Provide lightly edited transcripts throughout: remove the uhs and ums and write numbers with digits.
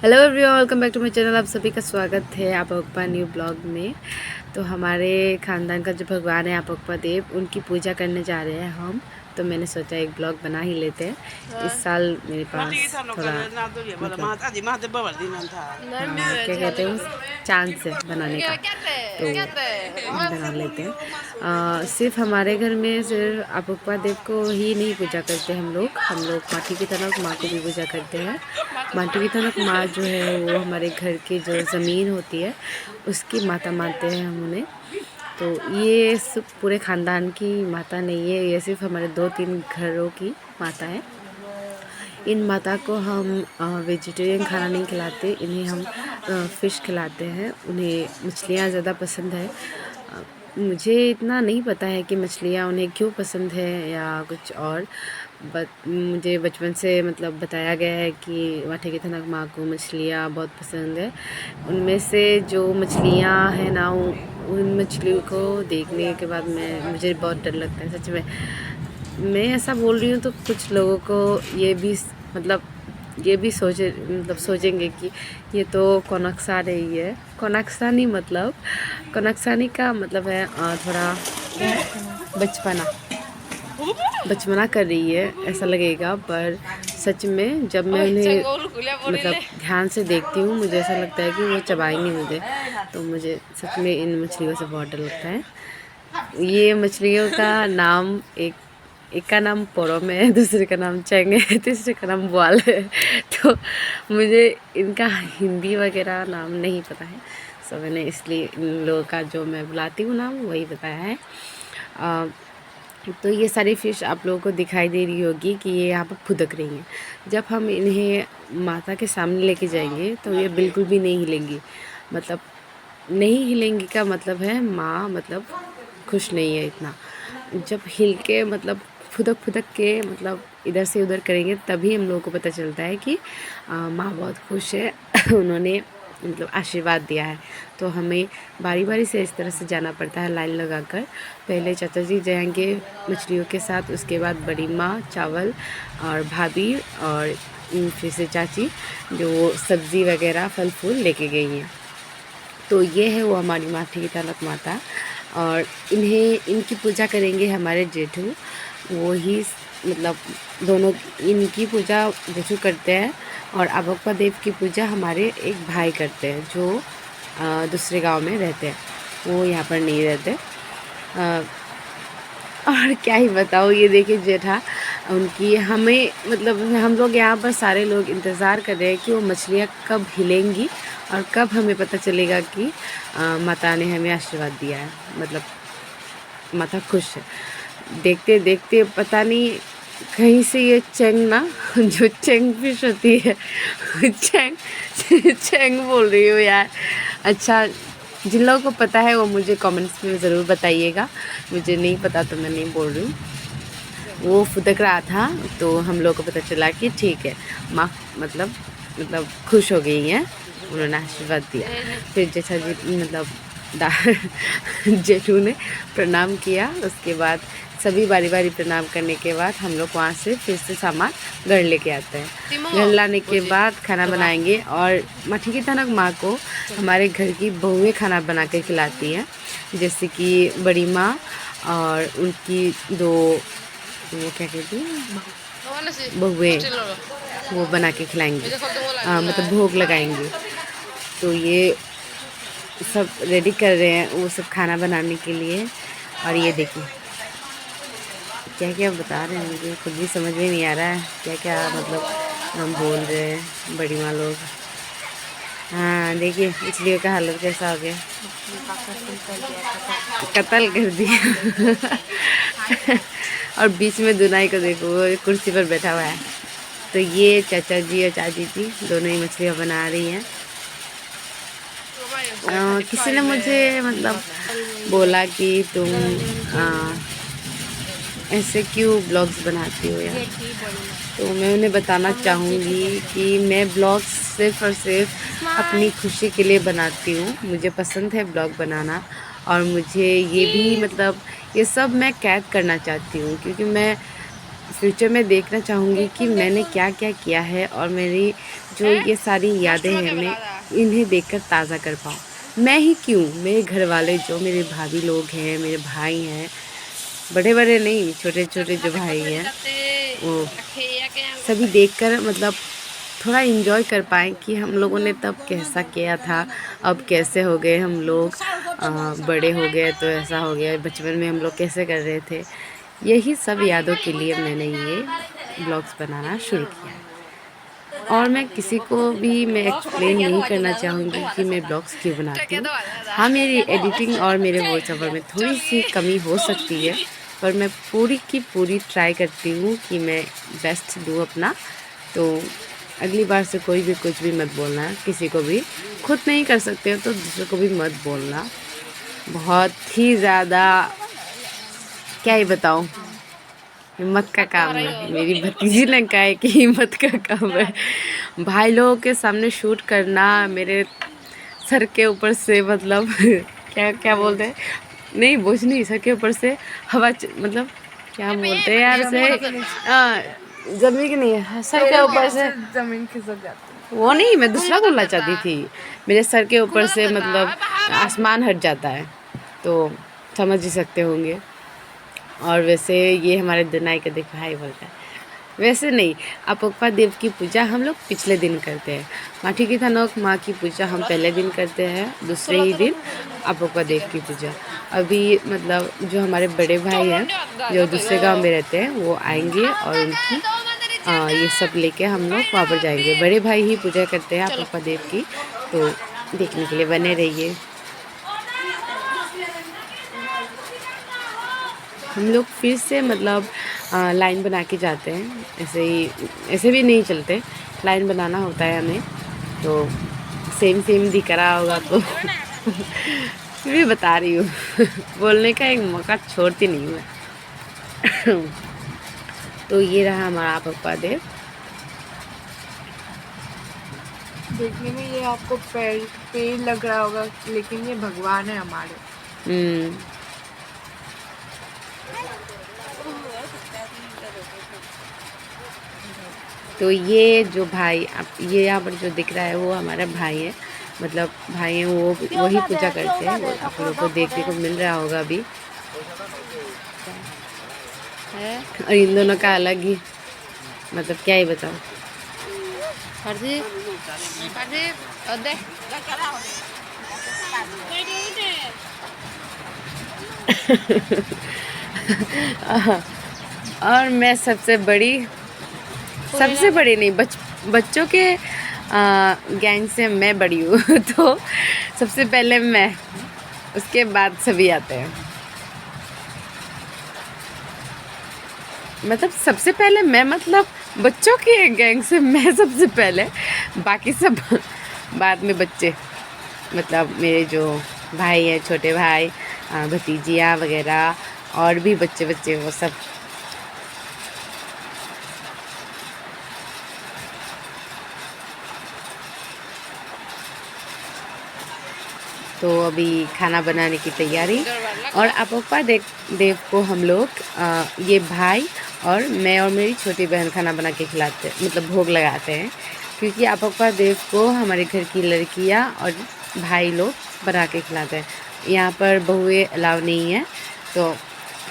Hello everyone, welcome back to my channel. आप सभी का स्वागत है आप अगपा न्यू ब्लॉग में। तो हमारे ख़ानदान का जो भगवान है आप अगपा देव, उनकी पूजा करने जा रहे हैं हम। तो मैंने सोचा एक ब्लॉग बना ही लेते हैं। इस साल मेरे पास थोड़ा मतलब क्या कहते हैं चांस है बनाने का, तो बना लेते हैं। सिर्फ हमारे घर में सिर्फ आप अगपा देव को ही नहीं पूजा करते हम लोग माटी की तरफ माँ को भी पूजा करते हैं। माटी की तरफ माँ जो है वो हमारे घर की जो ज़मीन होती है उसकी माता मानते हैं हम उन्हें। तो ये सब पूरे ख़ानदान की माता नहीं है, ये सिर्फ हमारे 2-3 घरों की माता है। इन माता को हम वेजिटेरियन खाना नहीं खिलाते, इन्हें हम फ़िश खिलाते हैं। उन्हें मछलियाँ ज़्यादा पसंद है। मुझे इतना नहीं पता है कि मछलियाँ उन्हें क्यों पसंद है या कुछ और, बट मुझे बचपन से मतलब बताया गया है कि माठी की थनक माँ को मछलियाँ बहुत पसंद है। उनमें से जो मछलियाँ हैं ना, उन मछलियों को देखने के बाद मुझे बहुत डर लगता है। सच में मैं ऐसा बोल रही हूँ तो कुछ लोगों को ये भी सोचेंगे कि ये तो कोनक्सा रही है। कोनक्सानी मतलब कोनक्सानी का मतलब है थोड़ा बचपना बचपना कर रही है ऐसा लगेगा, पर सच में जब मैं उन्हें मतलब ध्यान से देखती हूँ मुझे ऐसा लगता है कि वो चबाएंगे मुझे। तो मुझे सच में इन मछलियों से बहुत डर लगता है। ये मछलियों का नाम एक का नाम पोरम है, दूसरे का नाम चेंग है, तीसरे का नाम बुआल है। तो मुझे इनका हिंदी वगैरह नाम नहीं पता है, सो मैंने इसलिए इन लोगों का जो मैं बुलाती हूँ नाम वही बताया है। तो ये सारी फ़िश आप लोगों को दिखाई दे रही होगी कि ये यहाँ पर फुदक रही हैं। जब हम इन्हें माता के सामने लेके जाएंगे तो ये बिल्कुल भी नहीं हिलेंगी। मतलब नहीं हिलेंगी का मतलब है माँ मतलब खुश नहीं है इतना। जब हिल के मतलब फुदक के मतलब इधर से उधर करेंगे तभी हम लोगों को पता चलता है कि माँ बहुत खुश है। उन्होंने मतलब आशीर्वाद दिया है। तो हमें बारी बारी से इस तरह से जाना पड़ता है लाइन लगाकर। पहले चाचा जी जाएंगे मछलियों के साथ, उसके बाद बड़ी माँ, चावल और भाभी और फिर से चाची जो सब्ज़ी वगैरह फल फूल लेके गई हैं। तो ये है वो हमारी माठी की तलक माता। और इनकी पूजा करेंगे हमारे जेठू, वो ही मतलब दोनों इनकी पूजा जेठू करते हैं। और अगपा देव की पूजा हमारे एक भाई करते हैं जो दूसरे गांव में रहते हैं, वो यहाँ पर नहीं रहते। और क्या ही बताओ, ये देखिए जेठा उनकी हमें मतलब हम लोग यहाँ पर सारे लोग इंतज़ार कर रहे हैं कि वो मछलियाँ कब हिलेंगी और कब हमें पता चलेगा कि माता ने हमें आशीर्वाद दिया है, मतलब माता खुश है। देखते देखते पता नहीं कहीं से ये चेंग ना जो चेंग फिश होती है चेंग चेंग बोल रही हूँ यार। अच्छा, जिन लोगों को पता है वो मुझे कमेंट्स में ज़रूर बताइएगा, मुझे नहीं पता तो मैं नहीं बोल रही हूँ। वो फुदक रहा था तो हम लोग को पता चला कि ठीक है माँ मतलब खुश हो गई हैं, उन्होंने आशीर्वाद दिया। फिर जैसा जी मतलब जेठू ने प्रणाम किया, उसके बाद सभी बारी बारी प्रणाम करने के बाद हम लोग वहाँ से फिर से सामान घर लेके आते हैं। घर लाने के बाद खाना बनाएंगे और मठी की तनक माँ को हमारे घर की बहुएं खाना बना के खिलाती हैं, जैसे कि बड़ी माँ और उनकी दो वो क्या कहती हैं बहुएं, वो बना के खिलाएंगे, मतलब भोग लगाएंगे। तो ये सब रेडी कर रहे हैं वो सब खाना बनाने के लिए। और ये देखिए क्या क्या बता रहे हैं, मुझे खुद भी समझ में नहीं आ रहा है क्या क्या मतलब हम बोल रहे हैं बड़ी माँ लोग। हाँ देखिए मछलियों का हालत कैसा हो गया, कत्ल कर दिया और बीच में दुनाई को देखो वो कुर्सी पर बैठा हुआ है। तो ये चाचा जी और चाची जी दोनों ही मछलियाँ बना रही हैं। किसी ने मुझे मतलब बोला कि तुम ऐसे क्यों ब्लॉग्स बनाती हो यार, तो मैं उन्हें बताना चाहूँगी कि मैं ब्लॉग्स सिर्फ़ और सिर्फ अपनी खुशी के लिए बनाती हूँ। मुझे पसंद है ब्लॉग बनाना और मुझे ये भी मतलब ये सब मैं कैद करना चाहती हूँ, क्योंकि मैं फ्यूचर में देखना चाहूँगी कि मैंने क्या क्या किया है और मेरी जो ये सारी यादें हैं मैं इन्हें देखकर ताज़ा कर पाऊँ। मैं ही क्यों, मेरे घर वाले जो मेरे भाभी लोग हैं, मेरे भाई हैं, बड़े बड़े नहीं, छोटे छोटे जो भाई हैं वो सभी देखकर मतलब थोड़ा इन्जॉय कर पाएँ कि हम लोगों ने तब कैसा किया था, अब कैसे हो गए हम लोग, बड़े हो गए तो ऐसा हो गया, बचपन में हम लोग कैसे कर रहे थे। यही सब यादों के लिए मैंने ये ब्लॉग्स बनाना शुरू किया है। और मैं किसी को भी मैं एक्सप्लेन नहीं करना चाहूँगी कि मैं ब्लॉग्स क्यों बनाती हूँ। हाँ, मेरी एडिटिंग और मेरे वॉइस ओवर में थोड़ी सी कमी हो सकती है, पर मैं पूरी की पूरी ट्राई करती हूँ कि मैं बेस्ट दूँ अपना। तो अगली बार से कोई भी कुछ भी मत बोलना, किसी को भी, खुद नहीं कर सकते हो तो दूसरों को भी मत बोलना। बहुत ही ज़्यादा क्या ही बताऊँ, हिम्मत का काम है। मेरी भतीजी ने कहा है कि हिम्मत का काम है। भाई लोगों के सामने शूट करना मेरे सर के ऊपर से मतलब क्या क्या बोलते हैं, नहीं बोझ नहीं, सर के ऊपर से हवा मतलब क्या बोलते हैं यार से, जमीन की नहीं है, सर के ऊपर से जमीन खिसक जाती है। वो नहीं, मैं दूसरा बोलना चाहती थी। मेरे सर के ऊपर से मतलब आसमान हट जाता है, तो समझ ही सकते होंगे। और वैसे ये हमारे दनाई का देखो हाई बोलता है। वैसे नहीं, अपोक्पा देव की पूजा हम लोग पिछले दिन करते हैं। माठी की थानोक माँ की पूजा हम पहले दिन करते हैं, दूसरे ही दिन अपोक्पा देव की पूजा। अभी मतलब जो हमारे बड़े भाई हैं जो दूसरे गांव में रहते हैं वो आएंगे और उनकी ये सब लेके हम लोग वहाँ पर जाएंगे। बड़े भाई ही पूजा करते हैं अपोक्पा देव की, तो देखने के लिए बने रहिए। हम लोग फिर से मतलब लाइन बना के जाते हैं, ऐसे ही, ऐसे भी नहीं चलते, लाइन बनाना होता है हमें। तो सेम सेम दिख रहा होगा तो फिर भी बता रही हूँ बोलने का एक मौका छोड़ती नहीं मैं तो ये रहा हमारा अपोक्पा देव। देखने में ये आपको पेड़ लग रहा होगा, लेकिन ये भगवान है हमारे। तो ये जो भाई आप ये यहाँ पर जो दिख रहा है वो हमारा भाई है, मतलब भाई हैं वो वही पूजा करते हैं। वो आप लोगों को देखने को मिल रहा होगा अभी है। और इन दोनों का अलग ही मतलब क्या ही बताओ। और मैं सबसे बड़ी नहीं, बच्चों के गैंग से मैं बड़ी हूँ तो सबसे पहले मैं, उसके बाद सभी आते हैं। मतलब सबसे पहले मैं, मतलब बच्चों के गैंग से मैं सबसे पहले, बाकी सब बाद में बच्चे, मतलब मेरे जो भाई हैं, छोटे भाई, भतीजियाँ वगैरह और भी बच्चे वो सब। तो अभी खाना बनाने की तैयारी। और अपोक्पा देव को हम लोग ये भाई और मैं और मेरी छोटी बहन खाना बना के खिलाते हैं, मतलब भोग लगाते हैं, क्योंकि अपोक्पा देव को हमारे घर की लड़कियां और भाई लोग बना के खिलाते हैं। यहाँ पर बहुएं अलाउ नहीं है, तो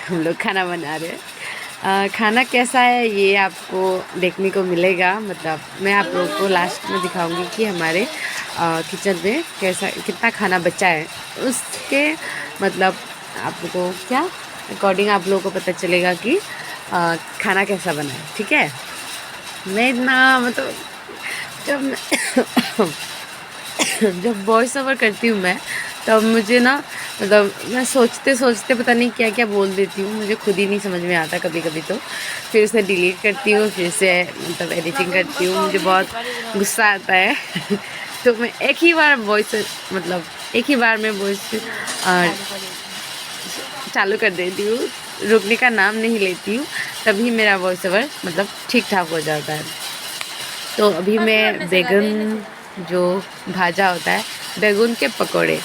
हम लोग खाना बना रहे हैं। खाना कैसा है ये आपको देखने को मिलेगा, मतलब मैं आप लोगों को लास्ट में दिखाऊंगी कि हमारे किचन में कितना खाना बचा है, उसके मतलब आप लोगों को क्या अकॉर्डिंग आप लोगों को पता चलेगा कि खाना कैसा बना है। ठीक है, मैं इतना मतलब जब वॉइस ओवर करती हूँ मैं, तब मुझे ना मतलब मैं सोचते पता नहीं क्या क्या बोल देती हूँ, मुझे खुद ही नहीं समझ में आता कभी कभी। तो फिर उसे डिलीट करती हूँ, फिर से मतलब एडिटिंग करती हूँ, मुझे बहुत गुस्सा आता है तो मैं एक ही बार में वॉइस चालू कर देती हूँ, रुकने का नाम नहीं लेती हूँ, तभी मेरा वॉइस ओवर मतलब ठीक ठाक हो जाता है। तो अभी मैं बैगन जो भाजा होता है, बैगन के पकोड़े,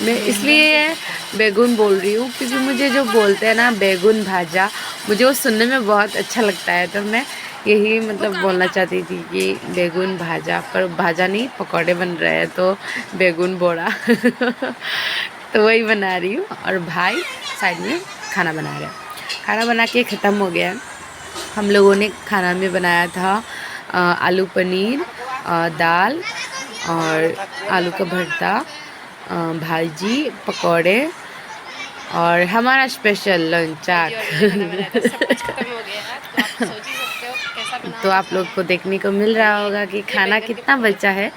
मैं इसलिए बैगन बोल रही हूँ क्योंकि मुझे जो बोलते हैं ना बैगन भाजा मुझे वो सुनने में बहुत अच्छा लगता है, तो मैं यही मतलब बोलना चाहती थी कि बैगन भाजा, पर भाजा नहीं पकौड़े बन रहे हैं, तो बैगन बोरा तो वही बना रही हूँ। और भाई साइड में खाना बना रहे हैं। खाना बना के ख़त्म हो गया। हम लोगों ने खाना में बनाया था आलू पनीर, दाल और आलू का भरता, भाजी, पकौड़े और हमारा स्पेशल लंच चाट। तो आप लोग को देखने को मिल रहा होगा कि खाना कितना बचा है।